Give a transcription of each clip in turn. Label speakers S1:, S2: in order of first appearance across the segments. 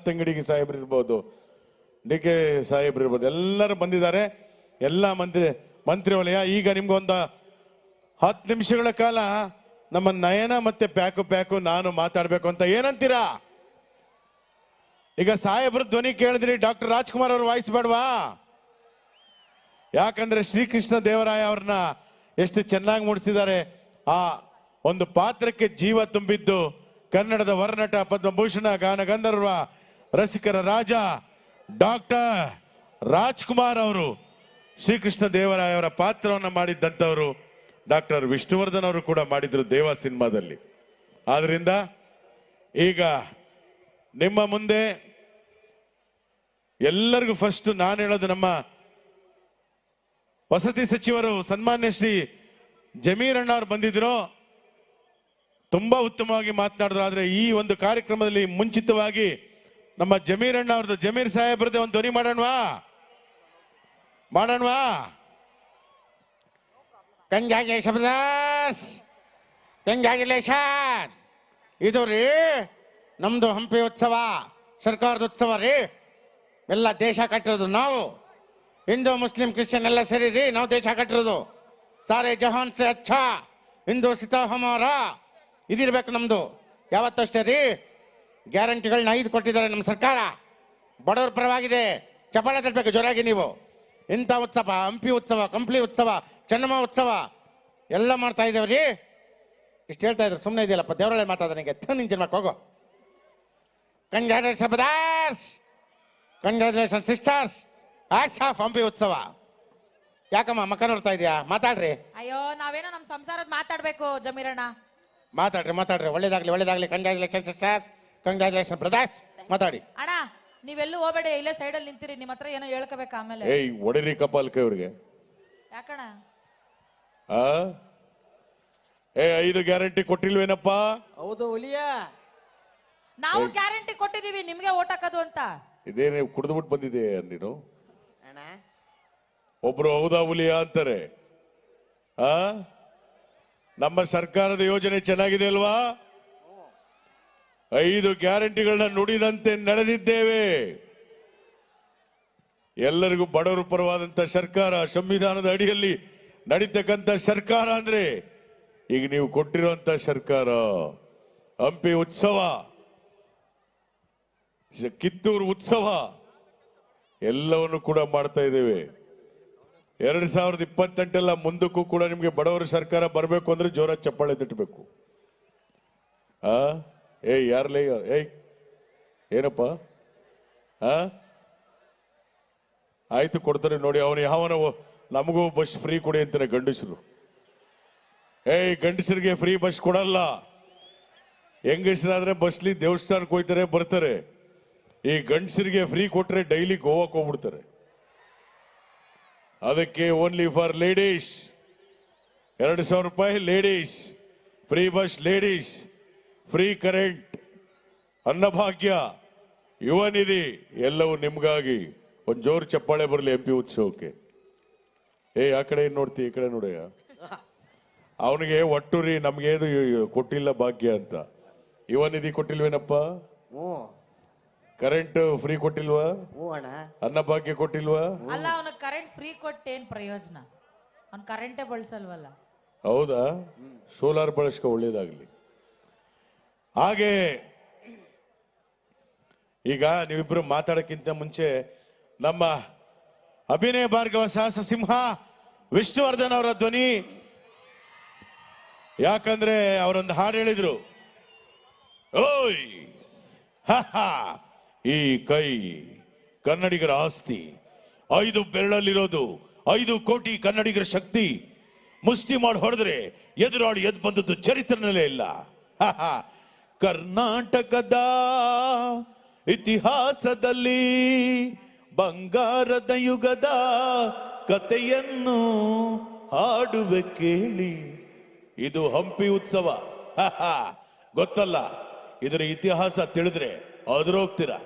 S1: ತಂಗಡಿಗೆ ಸಾಹೇಬ್ರು ಇರ್ಬೋದು, D K ಸಾಹೇಬ್ರು ಇರ್ಬೋದು, ಎಲ್ಲರೂ ಬಂದಿದ್ದಾರೆ. ಎಲ್ಲ ಮಂತ್ರಿ ವಲಯ. ಈಗ ನಿಮ್ಗೊಂದು 10 ನಿಮಿಷಗಳ ಕಾಲ ನಮ್ಮ ನಯನ ಮತ್ತೆ ಪ್ಯಾಕು ನಾನು ಮಾತಾಡ್ಬೇಕು ಅಂತ ಏನಂತೀರಾ? ಈಗ ಸಾಹೇಬ್ರ ಧ್ವನಿ ಕೇಳಿದ್ರಿ, ಡಾಕ್ಟರ್ ರಾಜ್ಕುಮಾರ್ ಅವ್ರ ವಾಯ್ಸ್ ಬೇಡವಾ? ಯಾಕಂದ್ರೆ ಶ್ರೀಕೃಷ್ಣ ದೇವರಾಯ ಅವ್ರನ್ನ ಎಷ್ಟು ಚೆನ್ನಾಗಿ ಮೂಡಿಸಿದ್ದಾರೆ. ಆ ಒಂದು ಪಾತ್ರಕ್ಕೆ ಜೀವ ತುಂಬಿದ್ದು ಕನ್ನಡದ ವರನಟ, ಪದ್ಮಭೂಷಣ, ಗಾನ ಗಂಧರ್ವ, ರಸಿಕರ ರಾಜ ಡಾಕ್ಟರ್ ರಾಜ್ಕುಮಾರ್ ಅವರು. ಶ್ರೀಕೃಷ್ಣ ದೇವರಾಯ ಅವರ ಪಾತ್ರವನ್ನು ಮಾಡಿದ್ದಂಥವರು ಡಾಕ್ಟರ್ ವಿಷ್ಣುವರ್ಧನ್ ಅವರು ಕೂಡ ಮಾಡಿದ್ರು ದೇವ ಸಿನಿಮಾದಲ್ಲಿ. ಆದ್ರಿಂದ ಈಗ ನಿಮ್ಮ ಮುಂದೆ ಎಲ್ಲರಿಗೂ ಫಸ್ಟ್ ನಾನು ಹೇಳೋದು, ನಮ್ಮ ವಸತಿ ಸಚಿವರು ಸನ್ಮಾನ್ಯ ಶ್ರೀ ಜಮೀರ್ ಅಣ್ಣ ಅವರು ಬಂದಿದ್ರು, ತುಂಬಾ ಉತ್ತಮವಾಗಿ ಮಾತನಾಡಿದ್ರು. ಆದ್ರೆ ಈ ಒಂದು ಕಾರ್ಯಕ್ರಮದಲ್ಲಿ ಮುಂಚಿತವಾಗಿ ನಮ್ಮ ಜಮೀರ್ ಅಣ್ಣ ಅವ್ರದ್ದು, ಜಮೀರ್ ಸಾಹೇಬ್ರದ್ದು ಒಂದು ಧ್ವನಿ ಮಾಡೋಣವಾ?
S2: ಕಂಗ್ರ್ಯಾಚುಲೇಷನ್. ಇದು ರೀ ನಮ್ದು ಹಂಪಿ ಉತ್ಸವ, ಸರ್ಕಾರದ ಉತ್ಸವ ರೀ. ಎಲ್ಲ ದೇಶ ಕಟ್ಟಿರೋದು ನಾವು, ಹಿಂದೂ ಮುಸ್ಲಿಂ ಕ್ರಿಶ್ಚಿಯನ್ ಎಲ್ಲ ಸೇರಿ ರೀ ನಾವು ದೇಶ ಕಟ್ಟಿರೋದು. ಸಾರೆ ಜಹಾನ್ ಸೆ ಅಚ್ಚಾ ಹಿಂದೂ ಸಿತಾ ಹಮಾರ ಇದಿರ್ಬೇಕು ನಮ್ದು. ಯಾವತ್ತಷ್ಟೇ ರೀ ಗ್ಯಾರಂಟಿಗಳನ್ನ 5 ಕೊಟ್ಟಿದ್ದಾರೆ ನಮ್ಮ ಸರ್ಕಾರ, ಬಡವ್ರ ಪರವಾಗಿದೆ. ಚಪ್ಪಾಳೆ ತಟ್ಟಬೇಕು ಜೋರಾಗಿ ನೀವು. ಇಂಥ ಉತ್ಸವ, ಹಂಪಿ ಉತ್ಸವ, ಕಂಪ್ಲಿ ಉತ್ಸವ, ಚೆನ್ನಮ್ಮ ಉತ್ಸವ ಎಲ್ಲ ಮಾಡ್ತಾ ಇದ್ದೇವ್ರಿ. ಇಷ್ಟು ಹೇಳ್ತಾ ಇದ್ರು, ಸುಮ್ಮನೆ ಇದೆಯಲ್ಲಪ್ಪ, ದೇವರೊಳ್ಳೆ ಮಾತಾಡ ನಿಂಗೆ ನಿನ್ ಜನ್ಮಕ್ಕೆ ಹೋಗೋ. ಕಂಗ್ರ್ಯಾಚುಲೇಷನ್ ಬ್ರದರ್ಸ್, ಕಂಗ್ರ್ಯಾಚುಲೇಷನ್ ಸಿಸ್ಟರ್ಸ್, ಆಕ್ಸ್ ಆಫ್ ಹಂಪಿ ಉತ್ಸವ. ಯಾಕಮ್ಮ ಮಕ್ಕ ನೋಡ್ತಾ ಇದೆಯಾ? ಮಾತಾಡ್ರಿ.
S3: ಅಯ್ಯೋ ನಾವೇನೋ ನಮ್ಮ ಸಂಸಾರದ ಮಾತಾಡ್ಬೇಕು ಜಮೀರಣ್ಣ.
S2: ಮಾತಾಡ್ರಿ. ಒಳ್ಳೇದಾಗ್ಲಿ. Congratulation sisters, congratulation brothers. ಮಾತಾಡಿ.
S3: ಅಣ್ಣ ನೀವೆಲ್ಲೂ ಹೋಗ್ಬೇಡಿ, ಇಲ್ಲೇ ಸೈಡಲ್ಲಿ ನಿಂತಿರಿ. ನಿಮ್ಮ ಹತ್ರ ಏನೋ ಹೇಳ್ಕೋಬೇಕು ಆಮೇಲೆ.
S1: ಏಯ್ ಒಡಿರಿ ಕಪಾಲ್ಕೆ ಅವ್ರಿಗೆ.
S3: ಯಾಕಣ್ಣ?
S1: 5 ಗ್ಯಾರಂಟಿ ಕೊಟ್ಟಿಲ್ವೇನಪ್ಪ?
S2: ಹೌದು ಹುಲಿಯ,
S3: ನಾವು ಗ್ಯಾರಂಟಿ ಕೊಟ್ಟಿದೀವಿ ನಿಮ್ಗೆ ಓಟ್ ಹಾಕೋದು ಅಂತ.
S1: ಇದೇನೇ ಕುಡಿದ್ಬಿಟ್ಟು ಬಂದಿದೆ ನೀನು? ಒಬ್ರು ಹೌದಾ ಹುಲಿಯ ಅಂತಾರೆ. ನಮ್ಮ ಸರ್ಕಾರದ ಯೋಜನೆ ಚೆನ್ನಾಗಿದೆ ಅಲ್ವಾ? 5 ಗ್ಯಾರಂಟಿಗಳನ್ನ ನುಡಿದಂತೆ ನಡೆದಿದ್ದೇವೆ. ಎಲ್ಲರಿಗೂ ಬಡವರು ಪರವಾದಂತ ಸರ್ಕಾರ, ಸಂವಿಧಾನದ ಅಡಿಯಲ್ಲಿ ನಡೀತಕ್ಕಂಥ ಸರ್ಕಾರ ಅಂದ್ರೆ ಈಗ ನೀವು ಕೊಟ್ಟಿರುವಂತ ಸರ್ಕಾರ. ಹಂಪಿ ಉತ್ಸವ, ಕಿತ್ತೂರು ಉತ್ಸವ ಎಲ್ಲವನ್ನು ಕೂಡ ಮಾಡ್ತಾ ಇದ್ದೇವೆ. 2028 ಮುಂದಕ್ಕೂ ಕೂಡ ನಿಮ್ಗೆ ಬಡವರ ಸರ್ಕಾರ ಬರಬೇಕು ಅಂದ್ರೆ ಜೋರ ಚಪ್ಪಾಳೆ ತಟ್ಟಬೇಕು. ಯಾರ್ಲೇ ಏನಪ್ಪ? ಆಯ್ತು ಕೊಡ್ತಾರೆ ನೋಡಿ. ಅವನು ಯಾವನ ನಮಗೂ ಬಸ್ ಫ್ರೀ ಕೊಡಿ ಅಂತಾನೆ ಗಂಡಸರು. ಗಂಡಸರಿಗೆ ಫ್ರೀ ಬಸ್ ಕೊಡಲ್ಲ. ಹೆಂಗಸರಾದ್ರೆ ಬಸ್ಲಿ ದೇವಸ್ಥಾನಕ್ಕೆ ಹೋಗ್ತಾರೆ ಬರ್ತಾರೆ. ಈ ಗಂಡಸರಿಗೆ ಫ್ರೀ ಕೊಟ್ರೆ ಡೈಲಿ ಗೋವಾಕ್ಕೆ ಹೋಗ್ಬಿಡ್ತಾರೆ. ಅದಕ್ಕೆ ಓನ್ಲಿ ಫಾರ್ ಲೇಡೀಸ್ 2,000 ರೂಪಾಯಿ ladies free bus, ladies free current, Annabhagya, Yuva Nidhi ಎಲ್ಲವೂ ನಿಮ್ಗಾಗಿ. ಒಂದು ಜೋರು ಚಪ್ಪಾಳೆ ಬರಲಿ ಹಂಪಿ ಉತ್ಸವಕ್ಕೆ. ಆ ಕಡೆ ನೋಡ್ತಿ, ಈ ಕಡೆ ನೋಡಯ್ಯ. ಅವನಿಗೆ ಒಟ್ಟು ರೀ ನಮ್ಗೇನು ಕೊಟ್ಟಿಲ್ಲ ಭಾಗ್ಯ ಅಂತ. ಯುವ ನಿಧಿ ಕೊಟ್ಟಿಲ್ವೇನಪ್ಪ? ಕರೆಂಟ್ ಫ್ರೀ ಕೊಟ್ಟಿಲ್ವಾ? ಅನ್ನಭಾಗ್ಯ ಕೊಟ್ಟಿಲ್ವಾ?
S3: ಅಲ್ಲ, ಅವನ ಕರೆಂಟ್ ಫ್ರೀ ಕೊಟ್ಟೇನ್ ಪ್ರಯೋಜನ? ಅವ್ನ ಕರೆಂಟೇ ಬಳಸಲ್ವಲ್ಲ.
S1: ಹೌದಾ? ಸೋಲಾರ್ ಬಳಸ್ಕೊ, ಒಳ್ಳೇದಾಗ್ಲಿ. ಹಾಗೆ ಈಗ ನೀವಿಬ್ರು ಮಾತಾಡಕ್ಕಿಂತ ಮುಂಚೆ ನಮ್ಮ ಅಭಿನಯ ಭಾರ್ಗವ ಸಾಹಸ ಸಿಂಹ ವಿಷ್ಣುವರ್ಧನ್ ಅವರ ಧ್ವನಿ. ಯಾಕಂದ್ರೆ ಅವರೊಂದು ಹಾಡು ಹೇಳಿದ್ರು, ಓಯ್ ಈ ಕೈ ಕನ್ನಡಿಗರ ಆಸ್ತಿ, 5 ಬೆರಳಲ್ಲಿರೋದು 5 ಕೋಟಿ ಕನ್ನಡಿಗರ ಶಕ್ತಿ. ಮುಷ್ಟಿ ಮಾಡಿ ಹೊಡೆದ್ರೆ ಎದುರಾಳಿ ಎದ್ದು ಬಂದದ್ದು ಚರಿತ್ರೆನಲ್ಲೇ ಇಲ್ಲ. ಕರ್ನಾಟಕದ ಇತಿಹಾಸದಲ್ಲಿ ಬಂಗಾರದ ಯುಗದ ಕಥೆಯನ್ನು ಹಾಡುವೆ ಕೇಳಿ. ಇದು ಹಂಪಿ ಉತ್ಸವ. ಗೊತ್ತಲ್ಲ? ಇದರ ಇತಿಹಾಸ ತಿಳಿದ್ರೆ ಅದ್ರೋಗ್ತೀರಾ.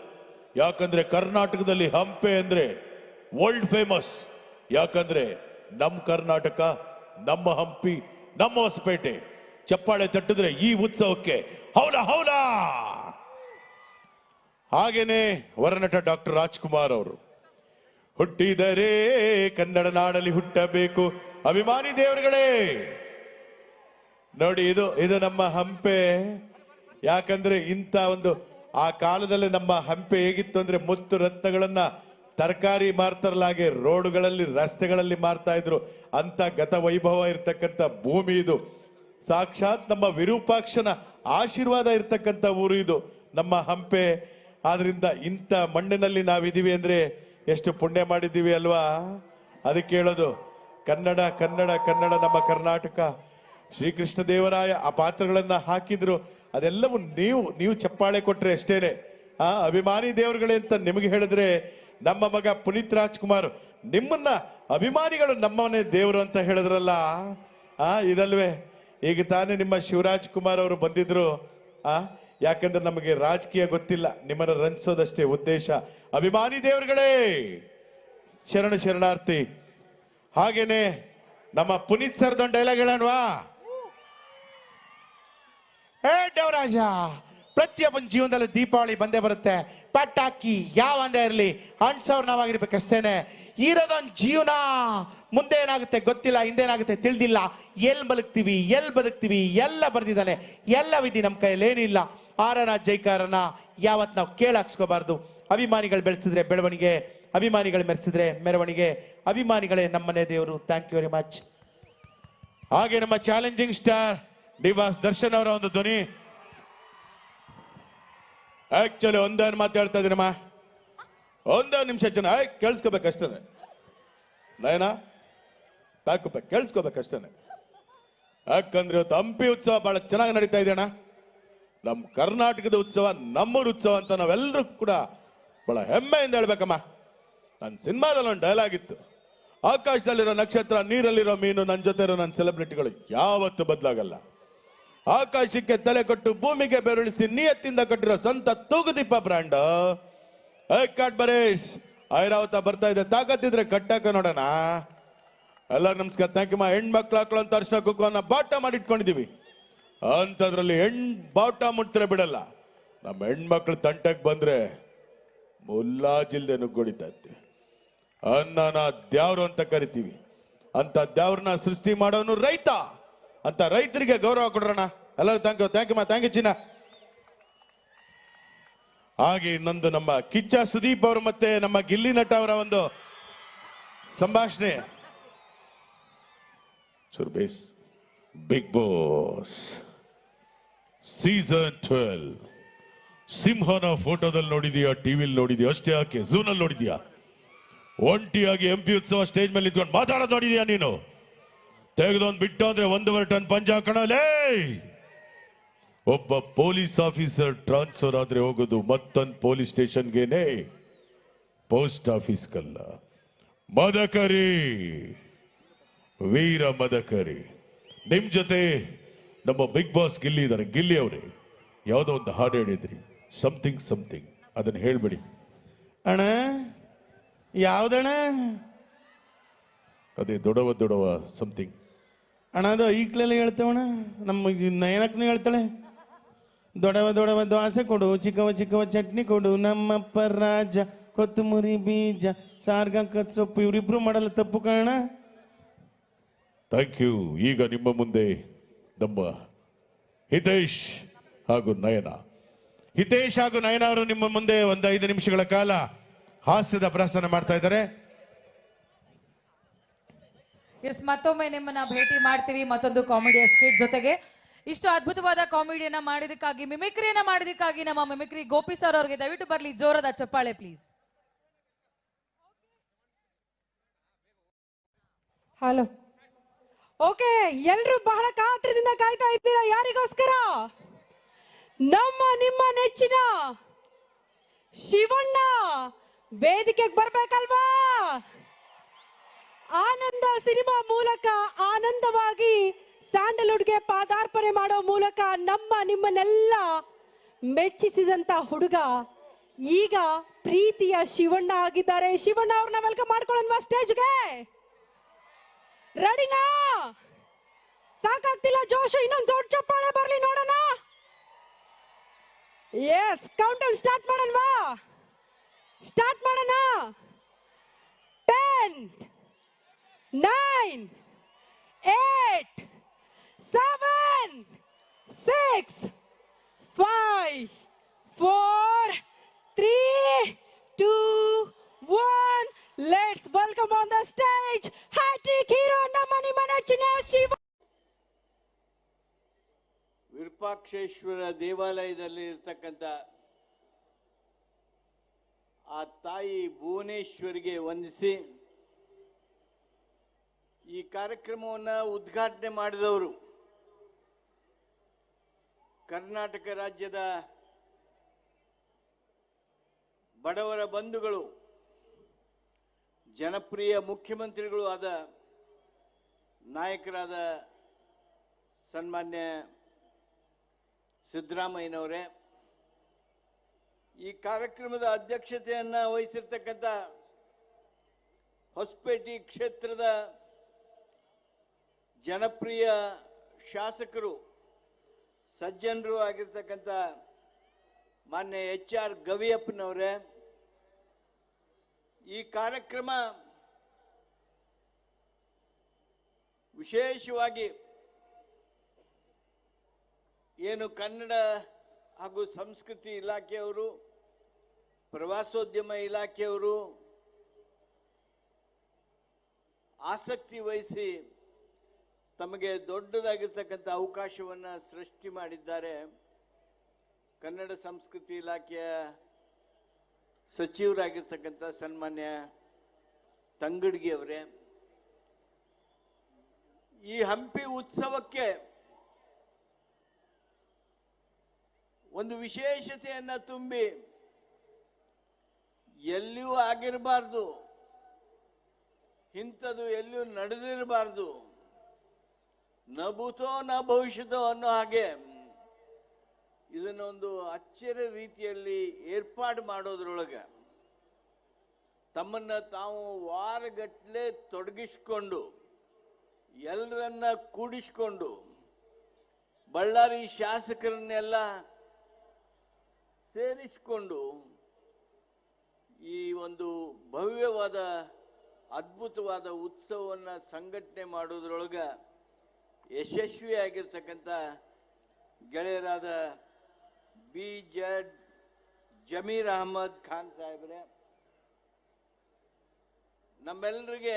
S1: ಯಾಕಂದ್ರೆ ಕರ್ನಾಟಕದಲ್ಲಿ ಹಂಪೆ ಅಂದ್ರೆ ವರ್ಲ್ಡ್ ಫೇಮಸ್. ಯಾಕಂದ್ರೆ ನಮ್ಮ ಕರ್ನಾಟಕ, ನಮ್ಮ ಹಂಪಿ, ನಮ್ಮ ಹೊಸಪೇಟೆ. ಚಪ್ಪಾಳೆ ತಟ್ಟಿದ್ರೆ ಈ ಉತ್ಸವಕ್ಕೆ ಹೌಲ ಹೌಲ ಹಾಗೇನೆ ವರನಟ ಡಾಕ್ಟರ್ ರಾಜ್ಕುಮಾರ್ ಅವರು, ಹುಟ್ಟಿದರೆ ಕನ್ನಡ ನಾಡಲ್ಲಿ ಹುಟ್ಟಬೇಕು ಅಭಿಮಾನಿ ದೇವರುಗಳೇ. ನೋಡಿ, ಇದು ನಮ್ಮ ಹಂಪೆ. ಯಾಕಂದ್ರೆ ಇಂಥ ಒಂದು ಆ ಕಾಲದಲ್ಲಿ ನಮ್ಮ ಹಂಪೆ ಹೇಗಿತ್ತು ಅಂದ್ರೆ ಮುತ್ತು ರತ್ನಗಳನ್ನ ತರಕಾರಿ ಮಾರ್ತಾರಲ್ಲ ಹಾಗೆ ರೋಡ್ಗಳಲ್ಲಿ ರಸ್ತೆಗಳಲ್ಲಿ ಮಾರ್ತಾ ಇದ್ರು. ಅಂತ ಗತ ವೈಭವ ಇರ್ತಕ್ಕಂಥ ಭೂಮಿ ಇದು. ಸಾಕ್ಷಾತ್ ನಮ್ಮ ವಿರೂಪಾಕ್ಷನ ಆಶೀರ್ವಾದ ಇರ್ತಕ್ಕಂಥ ಊರು ಇದು ನಮ್ಮ ಹಂಪೆ. ಆದ್ರಿಂದ ಇಂಥ ಮಣ್ಣಿನಲ್ಲಿ ನಾವಿದೀವಿ ಅಂದ್ರೆ ಎಷ್ಟು ಪುಣ್ಯ ಮಾಡಿದ್ದೀವಿ ಅಲ್ವಾ. ಅದಕ್ಕೆ ಹೇಳೋದು ಕನ್ನಡ ಕನ್ನಡ ಕನ್ನಡ ನಮ್ಮ ಕರ್ನಾಟಕ. ಶ್ರೀಕೃಷ್ಣ ದೇವರಾಯ ಆ ಪಾತ್ರಗಳನ್ನ ಹಾಕಿದ್ರು, ಅದೆಲ್ಲವೂ ನೀವು ಚಪ್ಪಾಳೆ ಕೊಟ್ರೆ ಅಷ್ಟೇನೆ. ಅಭಿಮಾನಿ ದೇವರುಗಳೇ ಅಂತ ನಿಮಗೆ ಹೇಳಿದ್ರೆ ನಮ್ಮ ಮಗ ಪುನೀತ್ ರಾಜ್ಕುಮಾರ್ ನಿಮ್ಮನ್ನ ಅಭಿಮಾನಿಗಳು ನಮ್ಮನೆ ದೇವರು ಅಂತ ಹೇಳಿದ್ರಲ್ಲ, ಇದಲ್ವೇ. ಈಗ ತಾನೇ ನಿಮ್ಮ ಶಿವರಾಜ್ ಕುಮಾರ್ ಅವರು ಬಂದಿದ್ರು. ಯಾಕಂದ್ರೆ ನಮಗೆ ರಾಜಕೀಯ ಗೊತ್ತಿಲ್ಲ, ನಿಮ್ಮನ್ನ ರಂಜಿಸೋದಷ್ಟೇ ಉದ್ದೇಶ. ಅಭಿಮಾನಿ ದೇವರುಗಳೇ ಶರಣಾರ್ಥಿ. ಹಾಗೇನೆ ನಮ್ಮ ಪುನೀತ್ ಸರ್ದೊಂದು ಡೈಲಾಗ್ ಹೇಳೋಣವಾ?
S2: ಹೇ ದೇವರಾಜ, ಪ್ರತಿಯೊಬ್ಬನ ಜೀವನದಲ್ಲಿ ದೀಪಾವಳಿ ಬಂದೇ ಬರುತ್ತೆ. ಪಟಾಕಿ ಯಾವ ಒಂದೇ ಇರಲಿ ಅನ್ಸವ್ರು ನಾವಾಗಿರ್ಬೇಕಷ್ಟೇನೆ. ಇರೋದೊಂದು ಜೀವನ, ಮುಂದೆ ಏನಾಗುತ್ತೆ ಗೊತ್ತಿಲ್ಲ, ಹಿಂದೇನಾಗುತ್ತೆ ತಿಳಿದಿಲ್ಲ. ಎಲ್ಲಿ ಬದುಕ್ತೀವಿ ಎಲ್ಲ ಬರ್ದಿದ್ದಾನೆ. ಎಲ್ಲ ವಿಧಿ ನಮ್ಮ ಕೈಯಲ್ಲಿ ಏನಿಲ್ಲ. ಆರನ ಜೈಕಾರನ ಯಾವತ್ ನಾವು ಕೇಳಾಕ್ಸ್ಕೋಬಾರ್ದು. ಅಭಿಮಾನಿಗಳು ಬೆಳೆಸಿದ್ರೆ ಬೆಳವಣಿಗೆ, ಅಭಿಮಾನಿಗಳು ಮೆರೆಸಿದ್ರೆ ಮೆರವಣಿಗೆ. ಅಭಿಮಾನಿಗಳೇ ನಮ್ಮನೆ ದೇವರು. Thank you very much.
S1: ಹಾಗೆ ನಮ್ಮ ಚಾಲೆಂಜಿಂಗ್ ಸ್ಟಾರ್ ಡಿವಾಸ್ ದರ್ಶನ್ ಅವರ ಒಂದು ಧ್ವನಿ. ಆಕ್ಚುಲಿ ಒಂದನ್ನು ಮಾತು ಹೇಳ್ತಾ ಇದೀನಮ್ಮ, ಒಂದೇ ನಿಮಿಷ ಜನ ಕೇಳಿಸ್ಕೋಬೇಕಷ್ಟೇ. ನಯನ ಕೇಳಿಸ್ಕೋಬೇಕಷ್ಟೇ. ಯಾಕಂದ್ರೆ ಇವತ್ತು ಹಂಪಿ ಉತ್ಸವ ಬಹಳ ಚೆನ್ನಾಗಿ ನಡೀತಾ ಇದೆ ಅಣ್ಣ. ನಮ್ಮ ಕರ್ನಾಟಕದ ಉತ್ಸವ, ನಮ್ಮೂರ ಉತ್ಸವ ಅಂತ ನಾವೆಲ್ಲರೂ ಕೂಡ ಬಹಳ ಹೆಮ್ಮೆಯಿಂದ ಹೇಳ್ಬೇಕಮ್ಮ. ನನ್ನ ಸಿನಿಮಾದಲ್ಲಿ ಒಂದು ಡೈಲಾಗ್ ಇತ್ತು, ಆಕಾಶದಲ್ಲಿರೋ ನಕ್ಷತ್ರ, ನೀರಲ್ಲಿರೋ ಮೀನು, ನನ್ನ ಜೊತೆ ಇರೋ ನನ್ನ ಸೆಲೆಬ್ರಿಟಿಗಳು ಯಾವತ್ತೂ ಬದಲಾಗಲ್ಲ. ಆಕಾಶಕ್ಕೆ ತಲೆ ಕೊಟ್ಟು ಭೂಮಿಗೆ ಬೆರಳಿಸಿ ನಿಯತ್ತಿಂದ ಕಟ್ಟಿರೋ ಸಂತ ತೂಗುದೀಪ ಬ್ರ್ಯಾಂಡ್. ಬರೇಶ್ ಐರಾವತ ಬರ್ತಾ ಇದೆ, ತಾಕತ್ತಿದ್ರೆ ಕಟ್ಟಾಕ ನೋಡೋಣ. ಎಲ್ಲರೂ ನಮಸ್ಕಾರ, ಥ್ಯಾಂಕ್ ಯು. ಹೆಣ್ಮಕ್ಳು ಹಾಕೊಳ್ಳೋ ಅಂತ ಅರ್ಶನ ಕುಕ್ಕುವನ್ನ ಬಾಟ ಮಾಡಿಟ್ಕೊಂಡಿದೀವಿ. ಅಂಥದ್ರಲ್ಲಿ ಬಾಟ ಮುಟ್ತಾರೆ ಬಿಡಲ್ಲ. ನಮ್ಮ ಹೆಣ್ಮಕ್ಳು ತಂಟಕ್ಕೆ ಬಂದ್ರೆ ಮುಲ್ಲಾಜಿಲ್ದೆ ನುಗ್ಗೊಡಿತೈತೆ. ಅನ್ನನ ದ್ಯಾವ್ರು ಅಂತ ಕರಿತೀವಿ. ಅಂತ ದ್ಯಾವ್ರನ್ನ ಸೃಷ್ಟಿ ಮಾಡೋನು ರೈತ. ಅಂತ ರೈತರಿಗೆ ಗೌರವ ಕೊಡ್ರೋಣ. ಎಲ್ಲರೂ ಥ್ಯಾಂಕ್ ಯು ಚಿನ್ನ. ಹಾಗೆ ಇನ್ನೊಂದು ನಮ್ಮ ಕಿಚ್ಚ ಸುದೀಪ್ ಅವರು ಮತ್ತೆ ನಮ್ಮ ಗಿಲ್ಲಿ ನಟ ಅವರ ಒಂದು ಸಂಭಾಷಣೆ. ಸುರ್ಬೇಸ್ ಬಿಗ್ ಬಾಸ್ ಸೀಸನ್ 12 ಸಿಂಹನ ಫೋಟೋದಲ್ಲಿ ನೋಡಿದ್ಯಾ, ಟಿವಿಲಿ ನೋಡಿದ್ಯಾ ಅಷ್ಟೇ, ಯಾಕೆ ಝೂನಲ್ಲಿ ನೋಡಿದ್ಯಾ? ಒಂಟಿಯಾಗಿ ಎಂಪಿ ಉತ್ಸವ ಸ್ಟೇಜ್ ಮೇಲೆ ನಿಂತ್ಕೊಂಡು ಮಾತಾಡೋದು ನೋಡಿದ್ಯಾ ನೀನು? ತೆಗೆದೊಂದು ಬಿಟ್ಟು ಅಂದ್ರೆ 1.5 ಟನ್ ಪಂಚ ಹಾಕೋಣಲೇ. ಒಬ್ಬ ಪೊಲೀಸ್ ಆಫೀಸರ್ ಟ್ರಾನ್ಸ್ಫರ್ ಆದ್ರೆ ಹೋಗೋದು ಮತ್ತೊಂದು ಪೊಲೀಸ್ ಸ್ಟೇಷನ್ಗೇನೆ, ಪೋಸ್ಟ್ ಆಫೀಸ್ಗಲ್ಲ. ಮದಕರಿ, ವೀರ ಮದಕರಿ. ನಿಮ್ ಜೊತೆ ನಮ್ಮ ಬಿಗ್ ಬಾಸ್ ಗಿಲ್ಲಿ ಇದ್ದಾರೆ. ಗಿಲ್ಲಿ ಅವರೇ ಯಾವುದೋ ಒಂದು ಹಾಡು ಹೇಳಿದ್ರಿ, ಸಮಥಿಂಗ್, ಅದನ್ನ ಹೇಳ್ಬಿಡಿ
S2: ಅಣ್ಣ. ಯಾವ್ದಣ್ಣ?
S1: ಅದೇ ದೊಡವ ಸಮಥಿಂಗ್
S2: ಅಣ್ಣ. ಅದು ಈಕ್ಲೆಲ್ಲ ಹೇಳ್ತೇವಣ್ಣ. ನಮ್ಮ ನಯನಕ್ಕೂ ಹೇಳ್ತಾಳೆ, ದೊಡವ ದೋಸೆ ಕೊಡು, ಚಿಕ್ಕವ ಚಟ್ನಿ ಕೊಡು, ನಮ್ಮಪ್ಪ ರಾಜ ಕೊತ್ತಂಬರಿ ಬೀಜ ಸಾರ್ಗ ಸೊಪ್ಪು. ಇವರಿಬ್ರು ಮಾಡಲ್ಲ ತಪ್ಪು ಕಾರಣ.
S1: Thank you. ಈಗ ನಿಮ್ಮ ಮುಂದೆ ನಮ್ಮ ಹಿತೇಶ್ ಹಾಗೂ ನಯನ ಅವರು ನಿಮ್ಮ ಮುಂದೆ ಒಂದು 5 ನಿಮಿಷಗಳ ಕಾಲ ಹಾಸ್ಯದ ಪ್ರದರ್ಶನ ಮಾಡ್ತಾ ಇದ್ದಾರೆ.
S3: ಎಸ್, ಮತ್ತೊಮ್ಮೆ ನಿಮ್ಮನ್ನ ಭೇಟಿ ಮಾಡ್ತೀವಿ ಮತ್ತೊಂದು ಕಾಮಿಡಿಯ ಸ್ಕಿಟ್ ಜೊತೆಗೆ. ಇಷ್ಟು ಅದ್ಭುತವಾದ ಕಾಮಿಡಿಯನ್ನ ಮಾಡಿದಕ್ಕಾಗಿ, ಮಿಮಿಕ್ರಿಯನ್ನ ಮಾಡಿದಕ್ಕಾಗಿ ನಮ್ಮ ಮಿಮಿಕ್ರಿ ಗೋಪಿ ಸರ್ ಅವರಿಗೆ ದಯವಿಟ್ಟು ಬರ್ಲಿ ಜೋರದ ಚಪ್ಪಾಳೆ ಪ್ಲೀಸ್.
S4: ಹಲೋ. ಓಕೆ, ಎಲ್ರು ಬಹಳ ಕಾತ್ರದಿಂದ ಕಾಯ್ತಾ ಇದ್ದೀರಾ. ಯಾರಿಗೋಸ್ಕರ? ನಿಮ್ಮ ನೆಚ್ಚಿನ ಶಿವಣ್ಣ ವೇದಿಕೆಗೆ ಬರ್ಬೇಕಲ್ವಾ? ಆನಂದ ಸಿನಿಮಾ ಮೂಲಕ ಆನಂದವಾಗಿ ಸ್ಯಾಂಡಲ್ವುಡ್ಗೆ ಪಾದಾರ್ಪಣೆ ಮಾಡೋ ಮೂಲಕ ನಿಮ್ಮನ್ನೆಲ್ಲ ಮೆಚ್ಚಿಸಿದಂತ ಹುಡುಗ ಈಗ ಪ್ರೀತಿಯ ಶಿವಣ್ಣ ಆಗಿದ್ದಾರೆ. ಶಿವಣ್ಣ ಅವ್ರನ್ನ ವೆಲ್ಕಮ್ ಮಾಡ್ಕೊಳ್ಳೋಣ ಸ್ಟೇಜ್ಗೆ. ರೆಡಿನಾ? ಸಾಕಾಗ್ತಿಲ್ಲ ಜೋಶು, ಇನ್ನೊಂದು ದೊಡ್ಡ ಚಪ್ಪಾಳೆ ಬರ್ಲಿ ನೋಡೋಣ. ಎಸ್ ಕೌಂಟೌನ್ ಸ್ಟಾರ್ಟ್ ಮಾಡೋಣವಾ? ಸ್ಟಾರ್ಟ್ ಮಾಡೋಣ. 10 9 8 7 6 5 4 3 2 1. Let's welcome on the stage hat-trick hero ನಮ್ಮ ನಿಮ್ಮ ನೆಚ್ಚಿನ ಶಿವ.
S5: ವಿರೂಪಾಕ್ಷೇಶ್ವರ ದೇವಾಲಯದಲ್ಲಿ ಇರ್ತಕ್ಕಂಥ ಆ ತಾಯಿ ಭುವನೇಶ್ವರಿಗೆ ವಂದಿಸಿ ಈ ಕಾರ್ಯಕ್ರಮವನ್ನು ಉದ್ಘಾಟನೆ ಮಾಡಿದವರು ಕರ್ನಾಟಕ ರಾಜ್ಯದ ಬಡವರ ಬಂಧುಗಳು, ಜನಪ್ರಿಯ ಮುಖ್ಯಮಂತ್ರಿಗಳು ಆದ ನಾಯಕರಾದ ಸನ್ಮಾನ್ಯ ಸಿದ್ದರಾಮಯ್ಯನವರೇ, ಈ ಕಾರ್ಯಕ್ರಮದ ಅಧ್ಯಕ್ಷತೆಯನ್ನು ವಹಿಸಿರ್ತಕ್ಕಂಥ ಹೊಸಪೇಟೆ ಕ್ಷೇತ್ರದ ಜನಪ್ರಿಯ ಶಾಸಕರು, ಸಜ್ಜನರು ಆಗಿರ್ತಕ್ಕಂಥ ಮಾನ್ಯ HR ಗವಿಯಪ್ಪನವರೇ, ಈ ಕಾರ್ಯಕ್ರಮ ವಿಶೇಷವಾಗಿ ಏನು ಕನ್ನಡ ಹಾಗೂ ಸಂಸ್ಕೃತಿ ಇಲಾಖೆಯವರು, ಪ್ರವಾಸೋದ್ಯಮ ಇಲಾಖೆಯವರು ಆಸಕ್ತಿ ವಹಿಸಿ ತಮಗೆ ದೊಡ್ಡದಾಗಿರ್ತಕ್ಕಂಥ ಅವಕಾಶವನ್ನು ಸೃಷ್ಟಿ ಮಾಡಿದ್ದಾರೆ. ಕನ್ನಡ ಸಂಸ್ಕೃತಿ ಇಲಾಖೆಯ ಸಚಿವರಾಗಿರ್ತಕ್ಕಂಥ ಸನ್ಮಾನ್ಯ ತಂಗಡಗಿ ಅವರೇ, ಈ ಹಂಪಿ ಉತ್ಸವಕ್ಕೆ ಒಂದು ವಿಶೇಷತೆಯನ್ನು ತುಂಬಿ ಎಲ್ಲಿಯೂ ಆಗಿರಬಾರ್ದು, ಇಂಥದ್ದು ಎಲ್ಲಿಯೂ ನಡೆದಿರಬಾರ್ದು, ನ ಭೂತೋ ನ ಭವಿಷ್ಯತೋ ಅನ್ನೋ ಹಾಗೆ ಇದನ್ನೊಂದು ಅಚ್ಚರಿ ರೀತಿಯಲ್ಲಿ ಏರ್ಪಾಡು ಮಾಡೋದ್ರೊಳಗೆ ತಮ್ಮನ್ನು ತಾವು ವಾರಗಟ್ಟಲೆ ತೊಡಗಿಸ್ಕೊಂಡು ಎಲ್ಲರನ್ನ ಕೂಡಿಸ್ಕೊಂಡು ಬಳ್ಳಾರಿ ಶಾಸಕರನ್ನೆಲ್ಲ ಸೇರಿಸಿಕೊಂಡು ಈ ಒಂದು ಭವ್ಯವಾದ ಅದ್ಭುತವಾದ ಉತ್ಸವವನ್ನು ಸಂಘಟನೆ ಮಾಡೋದ್ರೊಳಗೆ ಯಶಸ್ವಿಯಾಗಿರ್ತಕ್ಕಂಥ ಗೆಳೆಯರಾದ BJ ಜಮೀರ್ ಅಹಮದ್ ಖಾನ್ ಸಾಹೇಬ್ರೆ, ನಮ್ಮೆಲ್ಲರಿಗೆ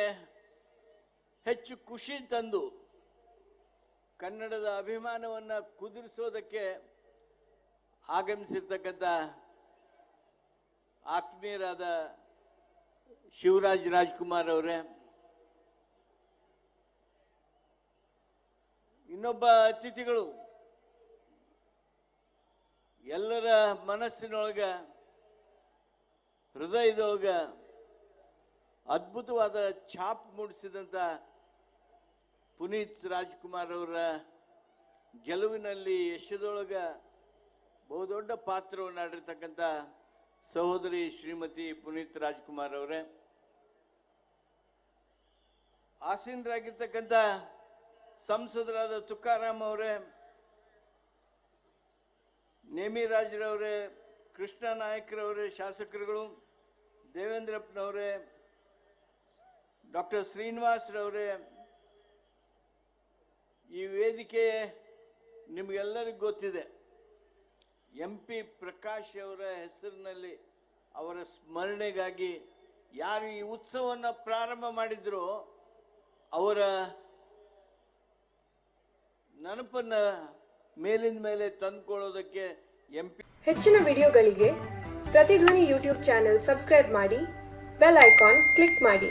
S5: ಹೆಚ್ಚು ಖುಷಿ ತಂದು ಕನ್ನಡದ ಅಭಿಮಾನವನ್ನು ಕುದುರಿಸೋದಕ್ಕೆ ಆಗಮಿಸಿರ್ತಕ್ಕಂಥ ಆತ್ಮೀಯರಾದ ಶಿವರಾಜ್ ರಾಜ್ಕುಮಾರ್ ಅವರೇ, ಇನ್ನೊಬ್ಬ ಅತಿಥಿಗಳು ಎಲ್ಲರ ಮನಸ್ಸಿನೊಳಗ ಹೃದಯದೊಳಗ ಅದ್ಭುತವಾದ ಛಾಪ್ ಮೂಡಿಸಿದಂಥ ಪುನೀತ್ ರಾಜ್ಕುಮಾರ್ ಅವರ ಗೆಲುವಿನಲ್ಲಿ ಯಶದೊಳಗ ಬಹುದೊಡ್ಡ ಪಾತ್ರವನ್ನು ಆಡಿರ್ತಕ್ಕಂಥ ಸಹೋದರಿ ಶ್ರೀಮತಿ ಪುನೀತ್ ರಾಜ್ಕುಮಾರ್ ಅವರೇ, ಆಸೀನರಾಗಿರ್ತಕ್ಕಂಥ ಸಂಸದರಾದ ತುಕಾರಾಮ್ ಅವರೇ, ನೇಮಿರಾಜ್ರವರೇ, ಕೃಷ್ಣ ನಾಯಕರವರೇ, ಶಾಸಕರುಗಳು, ದೇವೇಂದ್ರಪ್ಪನವರೇ, ಡಾಕ್ಟರ್ ಶ್ರೀನಿವಾಸ್ರವರೇ, ಈ ವೇದಿಕೆ ನಿಮಗೆಲ್ಲರಿಗೂ ಗೊತ್ತಿದೆ. MP ಪ್ರಕಾಶ್ ಅವರ ಹೆಸರಿನಲ್ಲಿ ಅವರ ಸ್ಮರಣೆಗಾಗಿ ಯಾರು ಈ ಉತ್ಸವವನ್ನು ಪ್ರಾರಂಭ ಮಾಡಿದ್ರೋ ಅವರ ನೆನಪನ್ನ ಮೇಲಿಂದ ಮೇಲೆ ತಂದುಕೊಳ್ಳೋದಕ್ಕೆ MP.
S6: ಹೆಚ್ಚಿನ ವಿಡಿಯೋಗಳಿಗೆ ಪ್ರತಿಧ್ವನಿ ಯೂಟ್ಯೂಬ್ ಚಾನೆಲ್ ಸಬ್ಸ್ಕ್ರೈಬ್ ಮಾಡಿ, ಬೆಲ್ ಐಕಾನ್ ಕ್ಲಿಕ್ ಮಾಡಿ.